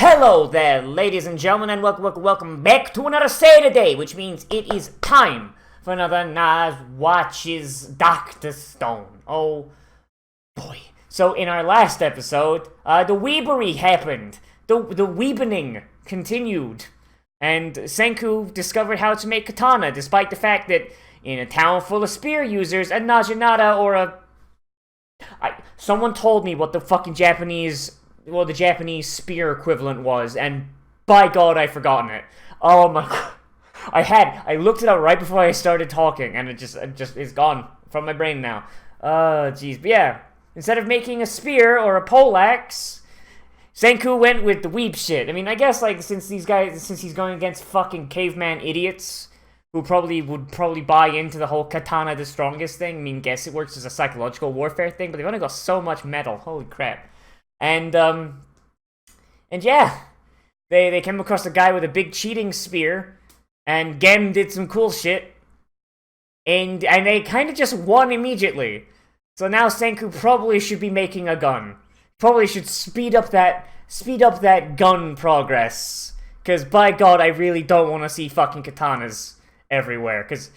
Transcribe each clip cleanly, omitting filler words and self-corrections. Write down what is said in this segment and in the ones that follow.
Hello there, ladies and gentlemen, and welcome back to another Saturday, which means it is time for another Nozz Watches Dr. Stone. Oh, boy. So, in our last episode, the weebery happened. The weebening continued. And Senku discovered how to make katana, despite the fact that in a town full of spear users, a Naginata or a... someone told me what the fucking the Japanese spear equivalent was, and by God, I've forgotten it. Oh my God. I looked it up right before I started talking, and it just is gone from my brain now. Jeez. But yeah, instead of making a spear or a poleaxe, Senku went with the weeb shit. I mean, I guess, like, since he's going against fucking caveman idiots, who would probably buy into the whole katana the strongest thing. I mean, guess it works as a psychological warfare thing, but they've only got so much metal. Holy crap. And yeah, they came across a guy with a big cheating spear, and Gen did some cool shit, and they kind of just won immediately. So now Senku probably should be making a gun. Probably should speed up that gun progress, because by God, I really don't want to see fucking katanas everywhere, because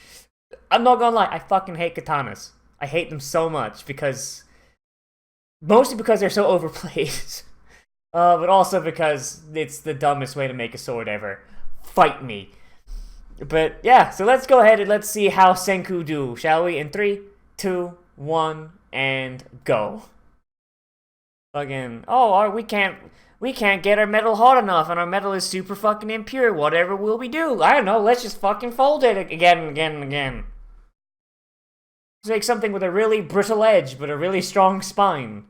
I'm not gonna lie, I fucking hate katanas. I hate them so much, mostly because they're so overplayed. But also because it's the dumbest way to make a sword ever. Fight me. But yeah, so let's go ahead and let's see how Senku do, shall we? In 3, 2, 1, and go. Fucking, we can't get our metal hot enough, and our metal is super fucking impure. Whatever will we do? I don't know, let's just fucking fold it again and again and again. Let's make something with a really brittle edge, but a really strong spine.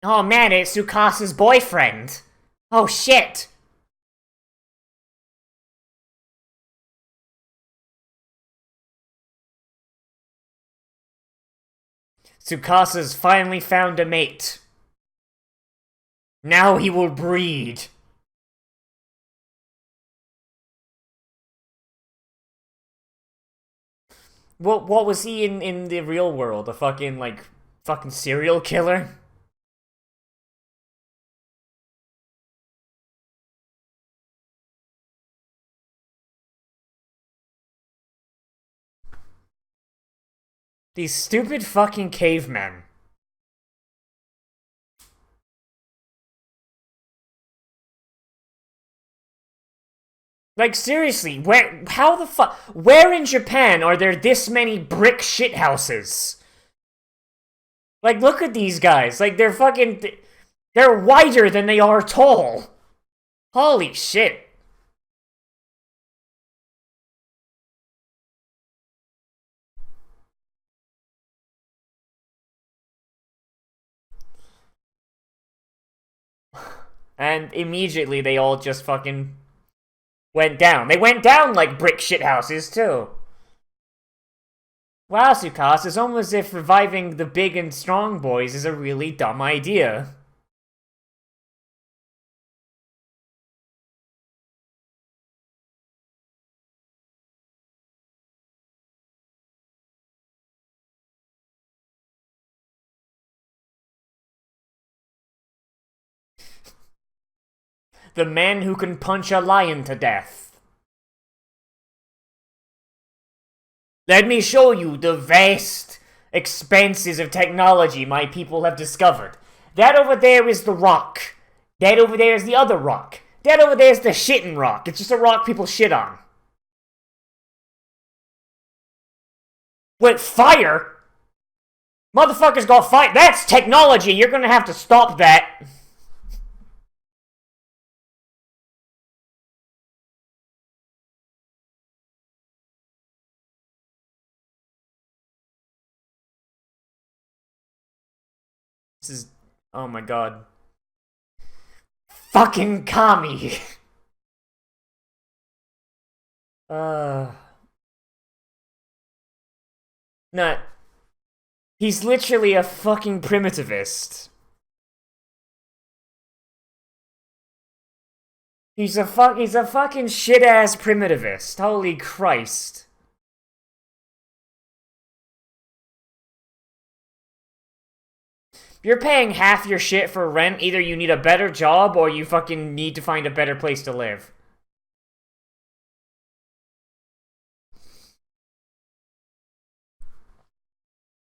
Oh man, it's Tsukasa's boyfriend. Oh shit. Tsukasa's finally found a mate. Now he will breed. What was he in the real world? A fucking serial killer? These stupid fucking cavemen. Like, seriously, where in Japan are there this many brick shithouses? Like, look at these guys. Like, they're wider than they are tall. Holy shit. And immediately they all just fucking went down. They went down like brick shithouses, too. Wow, Tsukasa, it's almost as if reviving the big and strong boys is a really dumb idea. The man who can punch a lion to death. Let me show you the vast expanses of technology my people have discovered. That over there is the rock. That over there is the other rock. That over there is the shitting rock. It's just a rock people shit on. With fire? Motherfuckers got fire. That's technology. You're gonna have to stop that. This is... oh my God. Fucking Kami! Nah. He's literally a fucking primitivist. He's a fucking shit-ass primitivist. Holy Christ. you're paying half your shit for rent. Either you need a better job or you fucking need to find a better place to live.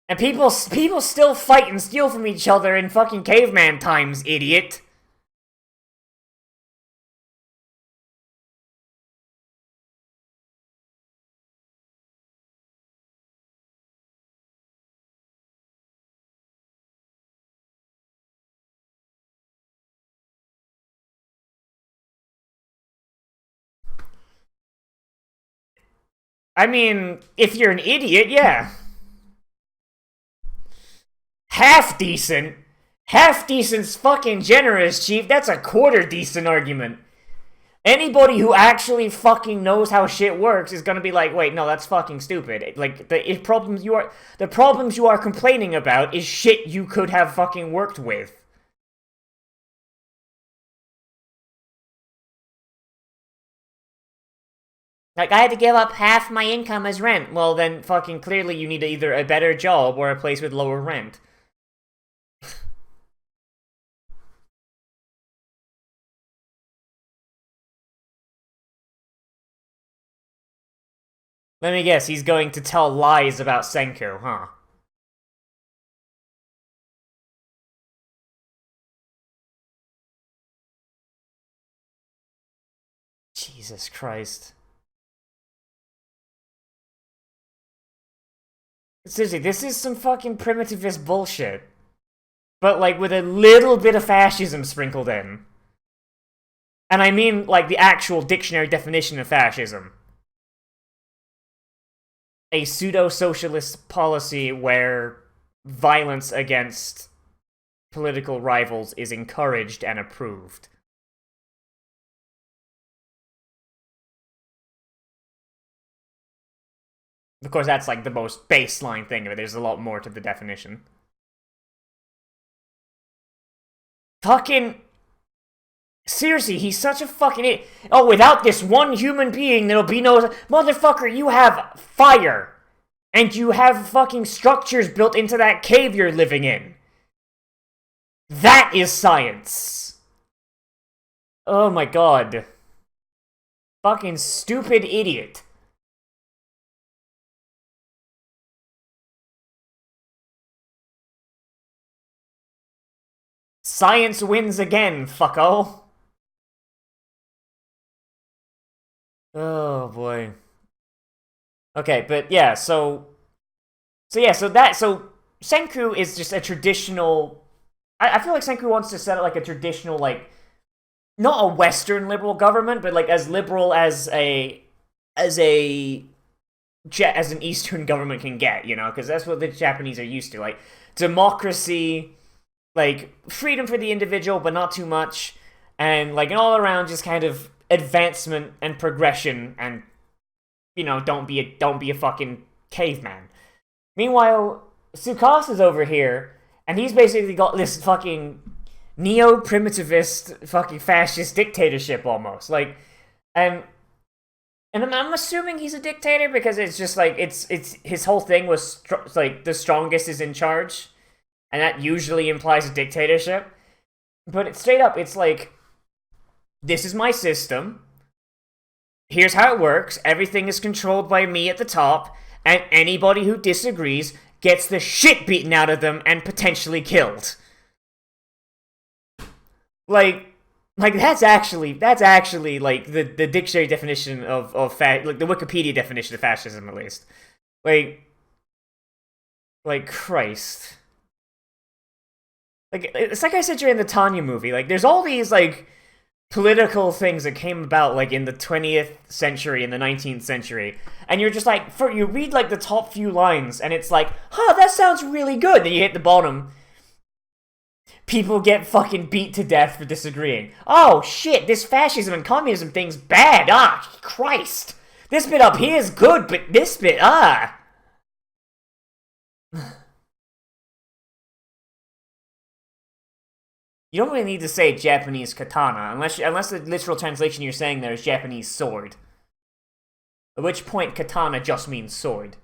And people still fight and steal from each other in fucking caveman times, idiot. I mean, if you're an idiot, yeah. Half decent? Half decent's fucking generous, Chief. That's a quarter decent argument. Anybody who actually fucking knows how shit works is gonna be like, wait, no, that's fucking stupid. Like, the problems you are complaining about is shit you could have fucking worked with. Like, I had to give up half my income as rent. Well, then fucking clearly you need either a better job or a place with lower rent. Let me guess, he's going to tell lies about Senku, huh? Jesus Christ. Seriously, this is some fucking primitivist bullshit. But, like, with a little bit of fascism sprinkled in. And I mean, like, the actual dictionary definition of fascism. A pseudo-socialist policy where violence against political rivals is encouraged and approved. Of course, that's, like, the most baseline thing of it. There's a lot more to the definition. Fucking... Seriously, he's such a fucking idiot. Oh, without this one human being, there'll be no... Motherfucker, you have fire. And you have fucking structures built into that cave you're living in. That is science. Oh my god. Fucking stupid idiot. Science wins again, fucko. Oh boy. Okay, but yeah, so Senku is just a traditional. I feel like Senku wants to set up like a traditional, like, not a Western liberal government, but like as liberal as an Eastern government can get, you know, because that's what the Japanese are used to, like democracy, like freedom for the individual, but not too much, and like an all around just kind of advancement and progression, and you know, don't be a fucking caveman. Meanwhile, Tsukasa's over here, and he's basically got this fucking neo-primitivist fucking fascist dictatorship almost, like, and I'm assuming he's a dictator because it's just like it's his whole thing was like the strongest is in charge, and that usually implies a dictatorship. But it's straight up, it's like, this is my system. Here's how it works. Everything is controlled by me at the top, and anybody who disagrees gets the shit beaten out of them and potentially killed. Like that's actually like the dictionary definition of like the Wikipedia definition of fascism, at least. Like Christ. Like, it's like I said during the Tanya movie, like, there's all these, like, political things that came about, like, in the 20th century, in the 19th century, and you're just like, you read, like, the top few lines, and it's like, huh, that sounds really good, then you hit the bottom. People get fucking beat to death for disagreeing. Oh, shit, this fascism and communism thing's bad, ah, Christ. This bit up here is good, but this bit, ah. You don't really need to say Japanese katana, unless the literal translation you're saying there is Japanese sword. At which point, katana just means sword.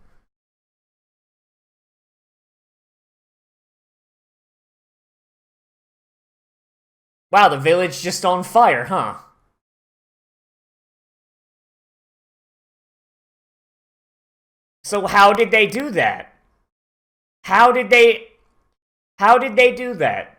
Wow, the village just on fire, huh? So how did they do that? How did they... How did they do that?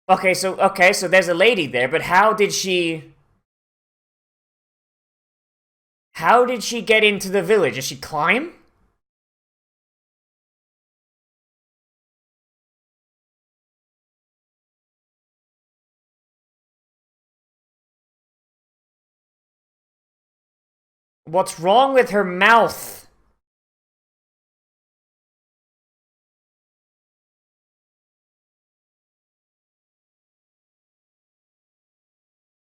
Okay, so there's a lady there, but how did she get into the village? Did she climb? What's wrong with her mouth?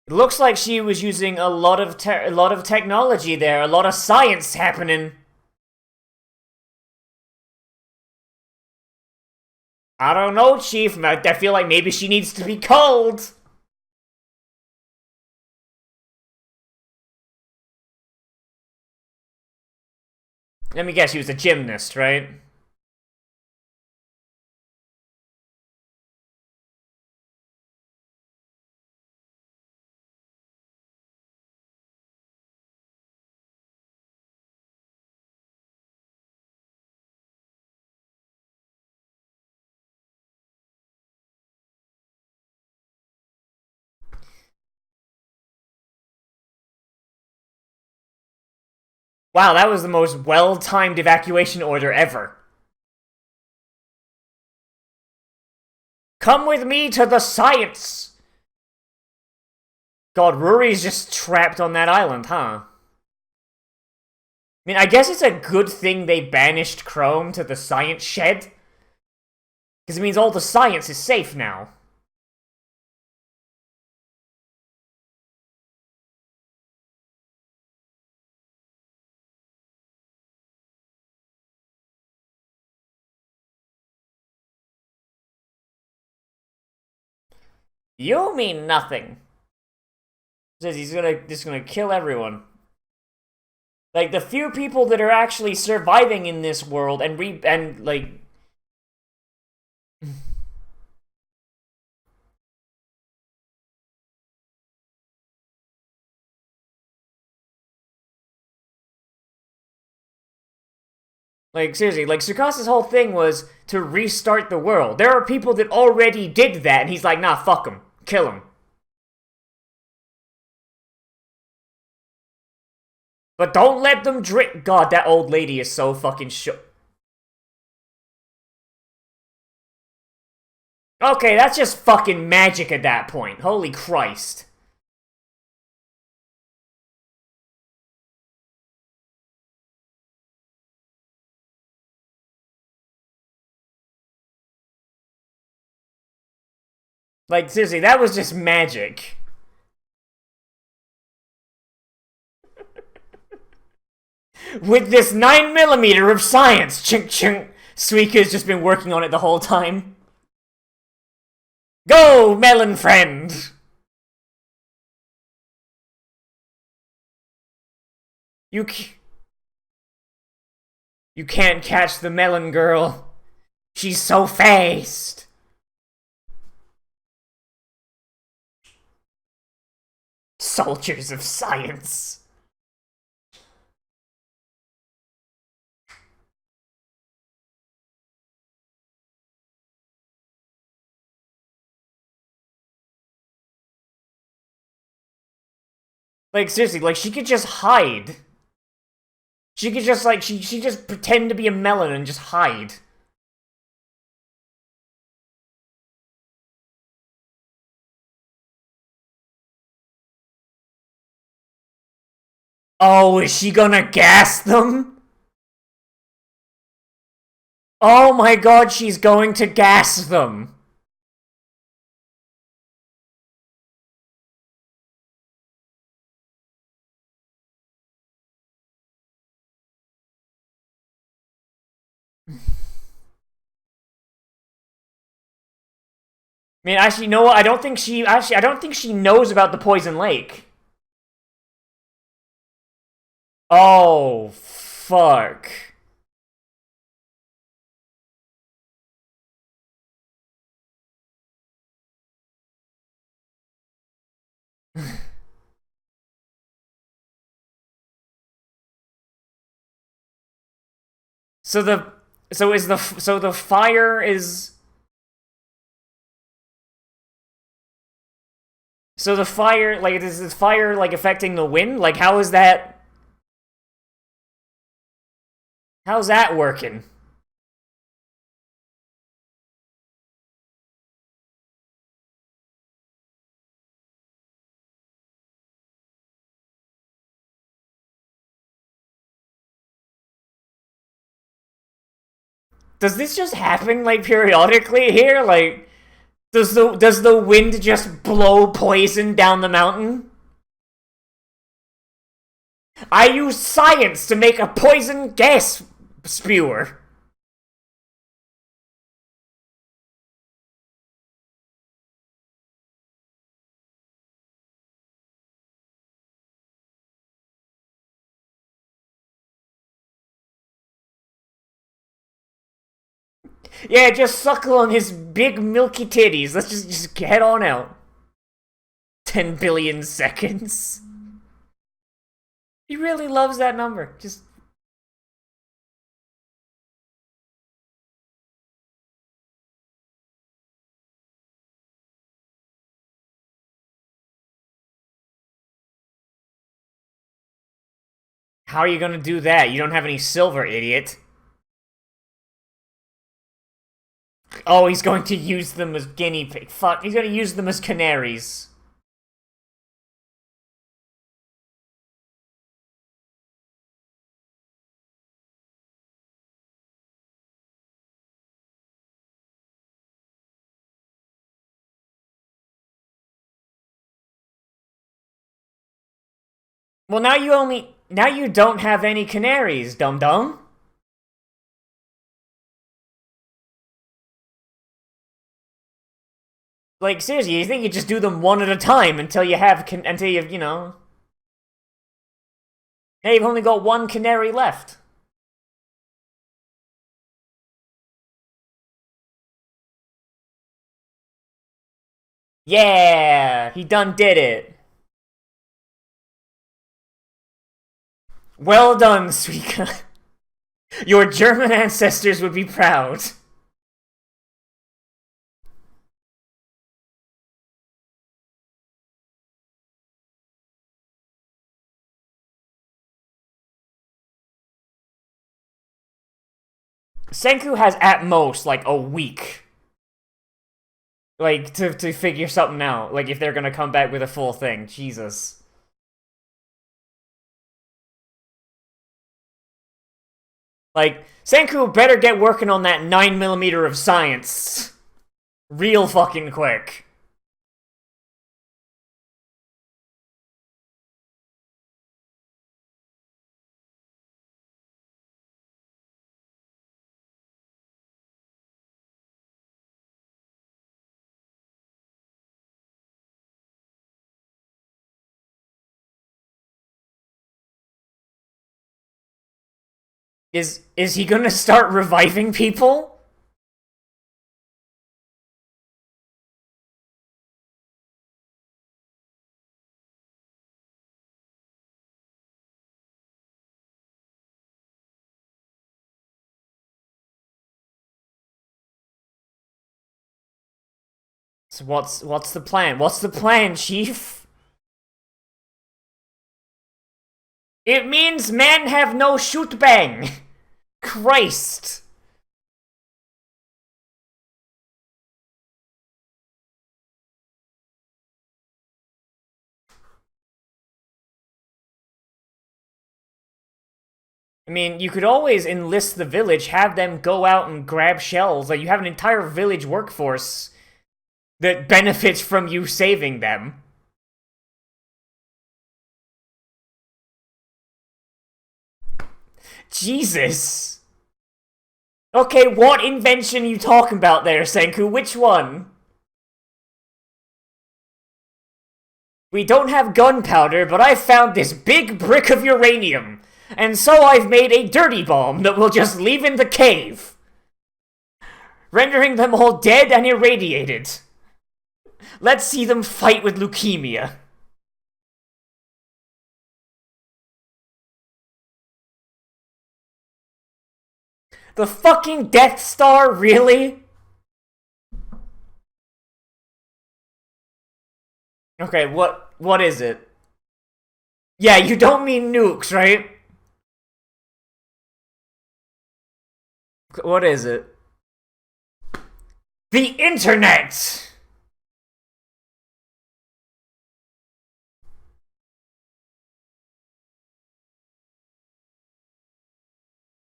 It looks like she was using a lot of technology there, a lot of science happening. I don't know, Chief. I feel like maybe she needs to be culled. Let me guess, she was a gymnast, right? Wow, that was the most well-timed evacuation order ever. Come with me to the science! God, Rory's just trapped on that island, huh? I mean, I guess it's a good thing they banished Chrome to the science shed. Because it means all the science is safe now. You mean nothing. Says he's just gonna kill everyone. Like, the few people that are actually surviving in this world and like... Like, seriously, like, Sukasa's whole thing was to restart the world. There are people that already did that, and he's like, nah, fuck them. Kill them. But don't let them drink. God, that old lady is so fucking Okay, that's just fucking magic at that point. Holy Christ. Like, seriously, that was just magic. With this 9mm of science, chink chink. Suika's just been working on it the whole time. Go, melon friend! You can't catch the melon girl. She's so fast. Soldiers of science. Like, seriously, like, she could just hide. She could just, like, she just pretend to be a melon and just hide. Oh, is she gonna gas them? Oh my god, she's going to gas them. I mean, actually, you know what? I don't think she knows about the poison lake. Oh, fuck. So the so the fire is so the fire like is this fire like affecting the wind? Like how's that working? Does this just happen like periodically here? Like does the wind just blow poison down the mountain? I use science to make a poison gas spewer. Yeah, just suckle on his big milky titties. Let's just head on out. 10 billion seconds. He really loves that number. Just how are you gonna do that? You don't have any silver, idiot. Oh, he's going to use them as guinea pig. Fuck, he's gonna use them as canaries. Well, now you don't have any canaries, dum dum. Like seriously, you think you just do them one at a time until you know. Hey, you've only got one canary left. Yeah, he done did it. Well done, Suika. Your German ancestors would be proud. Senku has at most like a week, like to figure something out. Like if they're gonna come back with a full thing, Jesus. Like Senku better get working on that 9mm of science, real fucking quick. Is he gonna start reviving people? So what's the plan? What's the plan, Chief? It means men have no shoot bang. Christ. I mean, you could always enlist the village, have them go out and grab shells. Like, you have an entire village workforce that benefits from you saving them. Jesus. Okay, what invention are you talking about there, Senku? Which one? We don't have gunpowder, but I found this big brick of uranium. And so I've made a dirty bomb that will just leave in the cave, rendering them all dead and irradiated. Let's see them fight with leukemia. The fucking Death Star, really? Okay, what is it? Yeah, you don't mean nukes, right? What is it? The internet!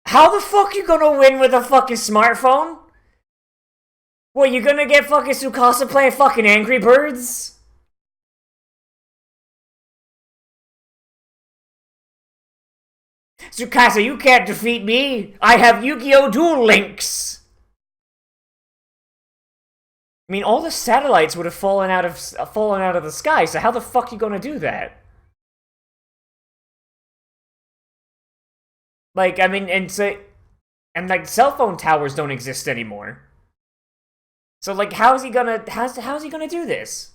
How the fuck you gonna win with a fucking smartphone? What, you gonna get fucking Tsukasa playing fucking Angry Birds? Tsukasa, you can't defeat me! I have Yu-Gi-Oh! Duel Links! I mean, all the satellites would have fallen out of the sky, so how the fuck you gonna do that? Like, I mean, and like cell phone towers don't exist anymore. So like, how's he gonna do this?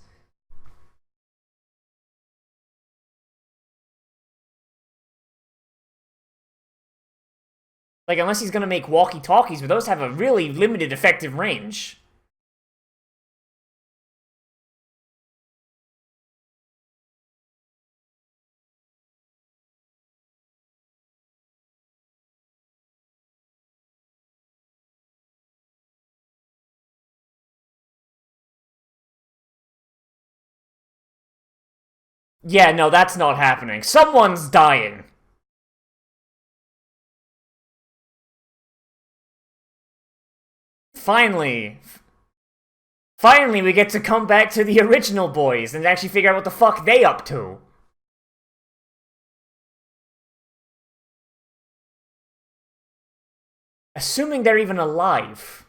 Like, unless he's gonna make walkie-talkies, but those have a really limited effective range. Yeah, no, that's not happening. Someone's dying. Finally. Finally, we get to come back to the original boys and actually figure out what the fuck they up to. Assuming they're even alive.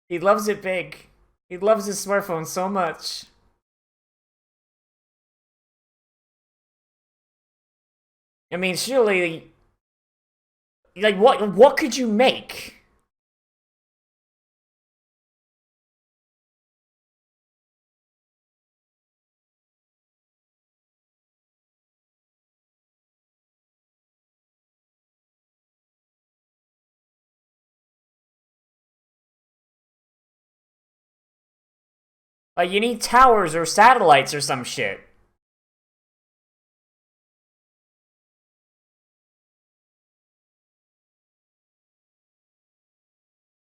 He loves it big. He loves his smartphone so much. I mean, surely... Like, what could you make? Like, you need towers or satellites or some shit.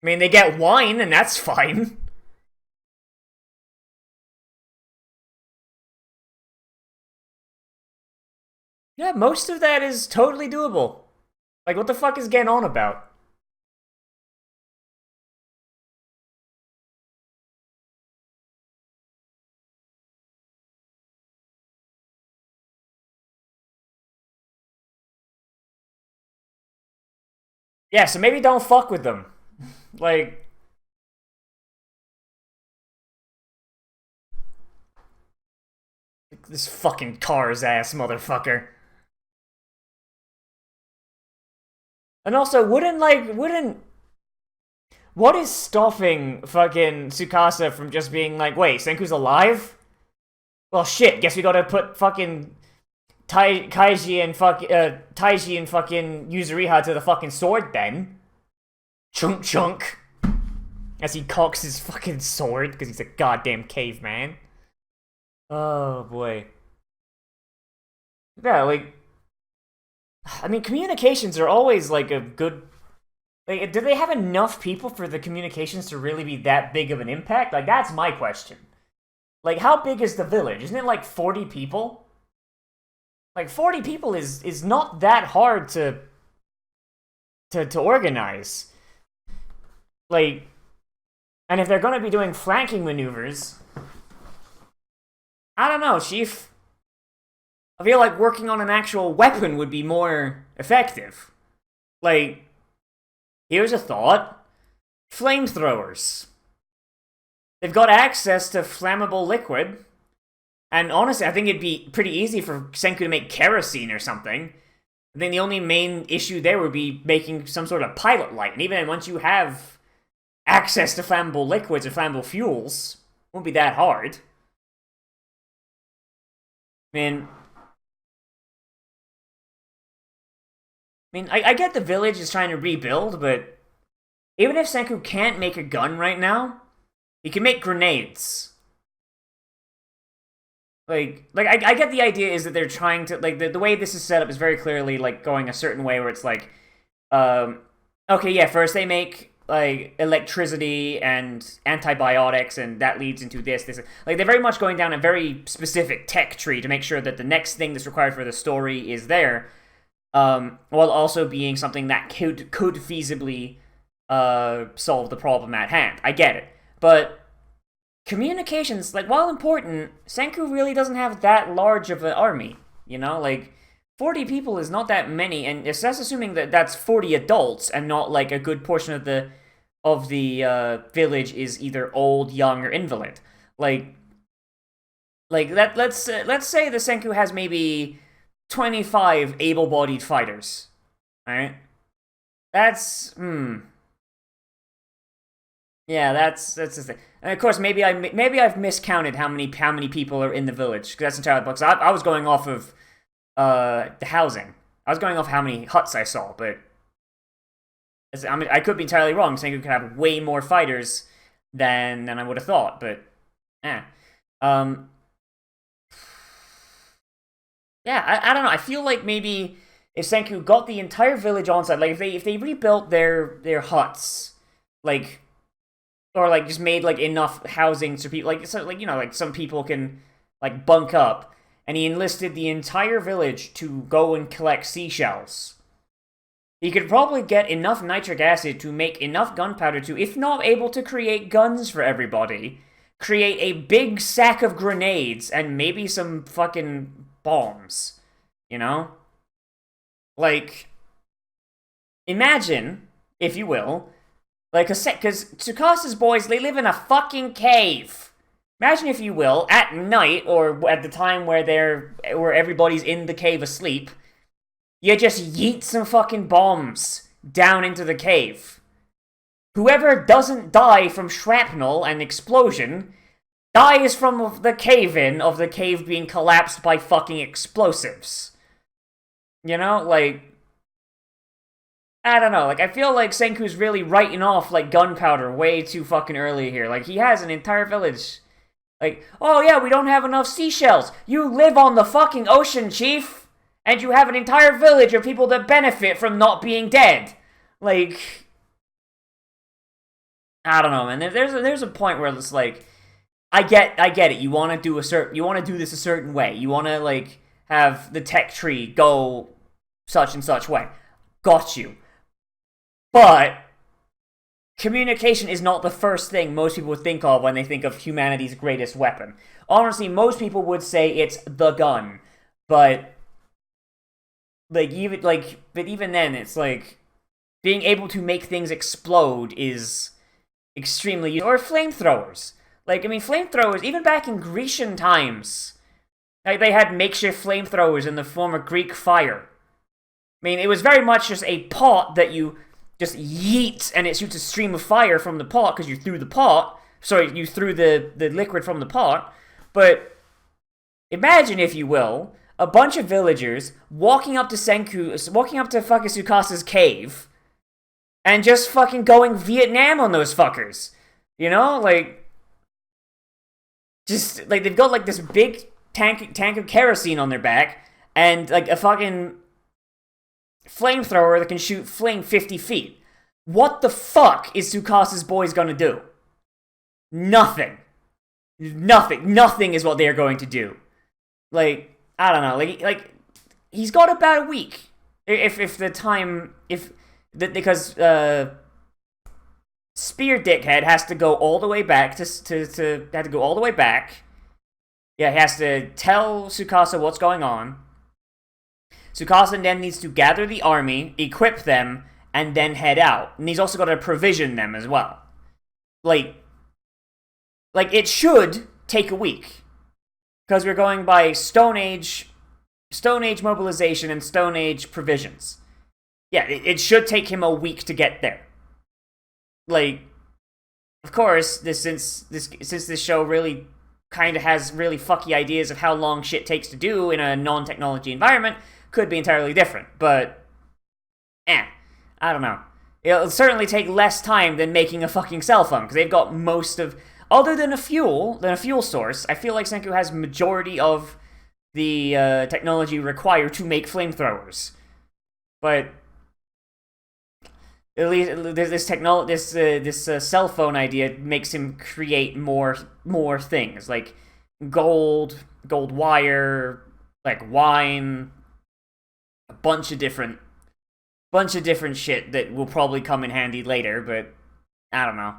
I mean, they get wine, and that's fine. Yeah, most of that is totally doable. Like, what the fuck is getting on about? Yeah, so maybe don't fuck with them. Like... This fucking Cars ass motherfucker. And also, wouldn't... What is stopping fucking Tsukasa from just being like, wait, Senku's alive? Well, shit, guess we gotta put fucking Taiji and fucking Yuzuriha to the fucking sword then. Chunk chunk. As he cocks his fucking sword, because he's a goddamn caveman. Oh, boy. Yeah, like... I mean, communications are always, like, a good... Like, do they have enough people for the communications to really be that big of an impact? Like, that's my question. Like, how big is the village? Isn't it, like, 40 people? Like, 40 people is not that hard to organize. Like... And if they're gonna be doing flanking maneuvers... I don't know, Chief. I feel like working on an actual weapon would be more effective. Like, here's a thought. Flamethrowers. they've got access to flammable liquid. And honestly, I think it'd be pretty easy for Senku to make kerosene or something. I think the only main issue there would be making some sort of pilot light. And even once you have access to flammable liquids or flammable fuels, it won't be that hard. I mean, I get the village is trying to rebuild, but even if Senku can't make a gun right now, he can make grenades. I get the idea is that they're trying to, like, the way this is set up is very clearly, like, going a certain way where it's like, okay, yeah, first they make, like, electricity and antibiotics, and that leads into this. Like, they're very much going down a very specific tech tree to make sure that the next thing that's required for the story is there, while also being something that could feasibly, solve the problem at hand. I get it. But communications, like, while important, Senku really doesn't have that large of an army, you know? Like, 40 people is not that many, and that's assuming that that's 40 adults, and not, like, a good portion of the village is either old, young, or invalid. Like that, let's say the Senku has maybe 25 able-bodied fighters, alright? That's, yeah, that's the thing. And of course, maybe I've miscounted how many people are in the village, because that's entirely because I was going off of the housing. I was going off how many huts I saw, but I mean, I could be entirely wrong, saying we could have way more fighters than I would have thought. But yeah, I don't know. I feel like maybe if Senku got the entire village on side, like if they rebuilt their huts, like. Or, like, just made, like, enough housing so people, like, you know, like, some people can, like, bunk up. And he enlisted the entire village to go and collect seashells. He could probably get enough nitric acid to make enough gunpowder to, if not able to create guns for everybody, create a big sack of grenades and maybe some fucking bombs. You know? Like, imagine, if you will, like, because Tsukasa's boys, they live in a fucking cave. Imagine, if you will, at night, or at the time where everybody's in the cave asleep, you just yeet some fucking bombs down into the cave. Whoever doesn't die from shrapnel and explosion dies from the cave-in of the cave being collapsed by fucking explosives. You know, like, I don't know, like, I feel like Senku's really writing off, like, gunpowder way too fucking early here. Like, he has an entire village. Like, oh yeah, we don't have enough seashells. You live on the fucking ocean, chief! And you have an entire village of people that benefit from not being dead. Like, I don't know, man. There's a point where it's like, I get it. You want to do this a certain way. You want to, like, have the tech tree go such and such way. Got you. But communication is not the first thing most people would think of when they think of humanity's greatest weapon. Honestly, most people would say it's the gun. But even then, it's like being able to make things explode is extremely useful. Or flamethrowers. Like, I mean, flamethrowers, even back in Grecian times, like, they had makeshift flamethrowers in the form of Greek fire. I mean, it was very much just a pot that you just yeet, and it shoots a stream of fire from the pot, because you threw the pot. Sorry, you threw the liquid from the pot. But imagine, if you will, a bunch of villagers walking up to fucking Tsukasa's cave, and just fucking going Vietnam on those fuckers. You know? Like, just, like, they've got, like, this big tank of kerosene on their back, and, like, a fucking flamethrower that can shoot flame 50 feet. What the fuck is Tsukasa's boys gonna do? Nothing. Nothing is what they are going to do. Like, I don't know. Like he's got about a week. Because Spear Dickhead has to go all the way back Yeah, he has to tell Tsukasa what's going on. Tsukasa then needs to gather the army, equip them, and then head out. And he's also got to provision them as well. Like like, it should take a week. Because we're going by Stone Age mobilization and Stone Age provisions. Yeah, it should take him a week to get there. Like, of course, since this show really kind of has really fucky ideas of how long shit takes to do in a non-technology environment, could be entirely different. But, I don't know. It'll certainly take less time than making a fucking cell phone, because they've got most of... Other than a fuel source, I feel like Senku has majority of the technology required to make flamethrowers. But at least this cell phone idea makes him create more things, like gold wire, like wine, a bunch of different shit that will probably come in handy later. But I don't know.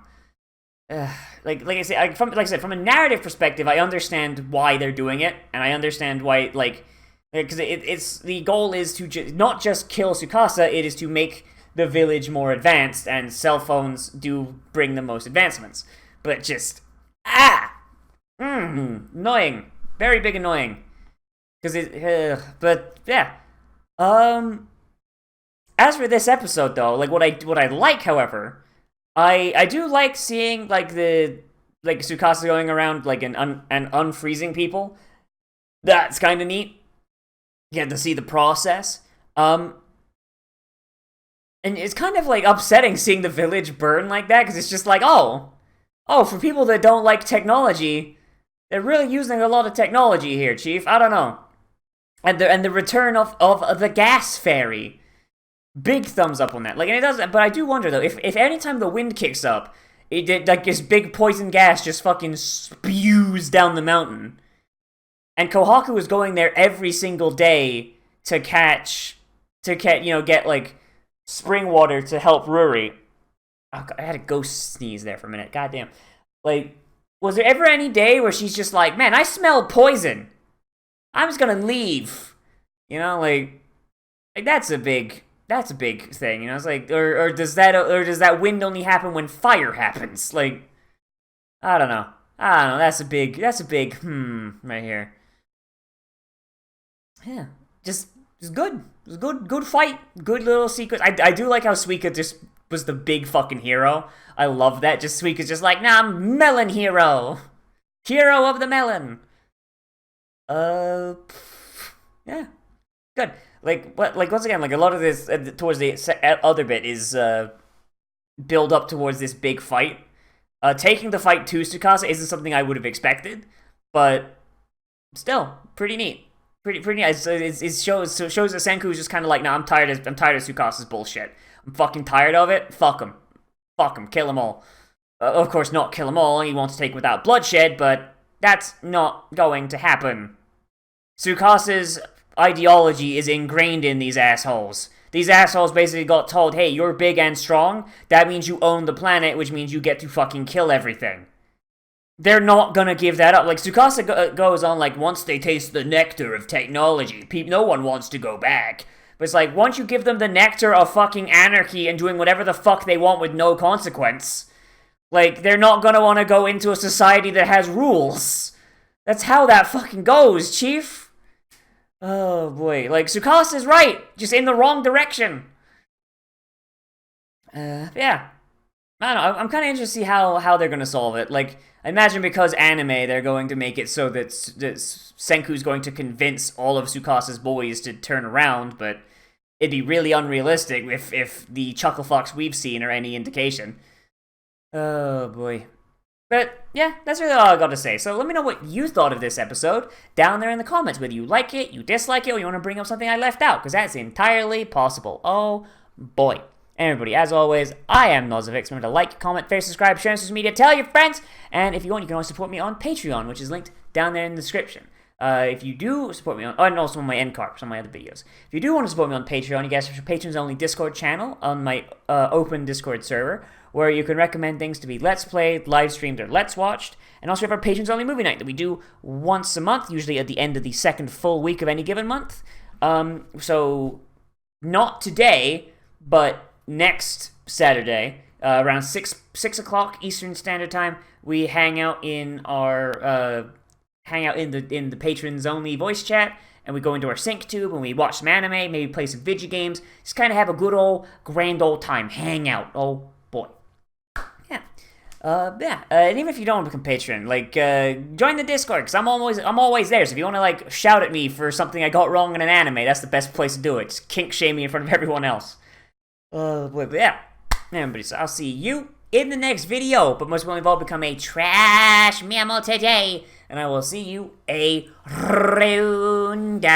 Like I said, from a narrative perspective, I understand why they're doing it, and I understand why, because it's the goal is to not just kill Tsukasa, it is to make the village more advanced, and cell phones do bring the most advancements. But just annoying, very big annoying, because but yeah. As for this episode, though, like what I like, however. I do like seeing, like, Tsukasa going around, like, and unfreezing people. That's kind of neat. You get to see the process. And it's kind of, like, upsetting seeing the village burn like that, because it's just like, oh, for people that don't like technology, they're really using a lot of technology here, Chief. I don't know. And the return of the gas fairy. Big thumbs up on that. Like, and it does, but I do wonder though, if anytime the wind kicks up, like this big poison gas just fucking spews down the mountain, and Kohaku is going there every single day to get like spring water to help Ruri. Oh, God, I had a ghost sneeze there for a minute. Goddamn. Like, was there ever any day where she's just like, man, I smell poison, I'm just gonna leave? You know, like that's a big thing, you know. It's like, or does that wind only happen when fire happens? Like, I don't know. That's a big right here. Yeah, just good. It was good fight. Good little sequence. I do like how Suika just was the big fucking hero. I love that. Just Suika's just like, nah, I'm melon hero of the melon. Yeah, good. Once again, like a lot of this towards the other bit is build up towards this big fight. Taking the fight to Tsukasa isn't something I would have expected, but still pretty neat. Pretty neat. It shows that Senku is just kind of like, nah, I'm tired of Tsukasa's bullshit. I'm fucking tired of it. Fuck him, kill them all. Of course, not kill them all. He wants to take without bloodshed, but that's not going to happen. Tsukasa's ideology is ingrained in these assholes. These assholes basically got told, hey, you're big and strong, that means you own the planet, which means you get to fucking kill everything. They're not gonna give that up. Like, Tsukasa goes on, like, once they taste the nectar of technology, no one wants to go back. But it's like, once you give them the nectar of fucking anarchy and doing whatever the fuck they want with no consequence, like, they're not gonna want to go into a society that has rules. That's how that fucking goes, Chief. Oh boy, like, Tsukasa's right, just in the wrong direction. Yeah. I don't know, I'm kind of interested to see how they're gonna solve it. Like, I imagine because anime, they're going to make it so that Senku's going to convince all of Tsukasa's boys to turn around, but it'd be really unrealistic if the Chuckle Fox we've seen are any indication. Oh boy. But, yeah, that's really all I got to say. So let me know what you thought of this episode down there in the comments. Whether you like it, you dislike it, or you want to bring up something I left out, because that's entirely possible. Oh, boy. Everybody, as always, I am Nozz. Remember to like, comment, favorite, subscribe, share on social media, tell your friends, and if you want, you can always support me on Patreon, which is linked down there in the description. If you do support me on, and also on my end cards, on my other videos. If you do want to support me on Patreon, you guys have a patrons-only Discord channel on my open Discord server, where you can recommend things to be Let's Played, live streamed, or Let's Watched. And also we have our patrons-only movie night that we do once a month, usually at the end of the second full week of any given month. So, not today, but next Saturday around 6 o'clock Eastern Standard Time. We hang out in our in the patrons only voice chat, and we go into our sync tube and we watch some anime, maybe play some video games, just kind of have a good old grand old time, hang out. Oh boy, yeah. And even if you don't become patron, like join the Discord, because I'm always there. So if you want to like shout at me for something I got wrong in an anime, that's the best place to do it. Just kink shame me in front of everyone else. But yeah, everybody. So I'll see you in the next video. But most importantly of all, become a trash mammal today, and I will see you a runda.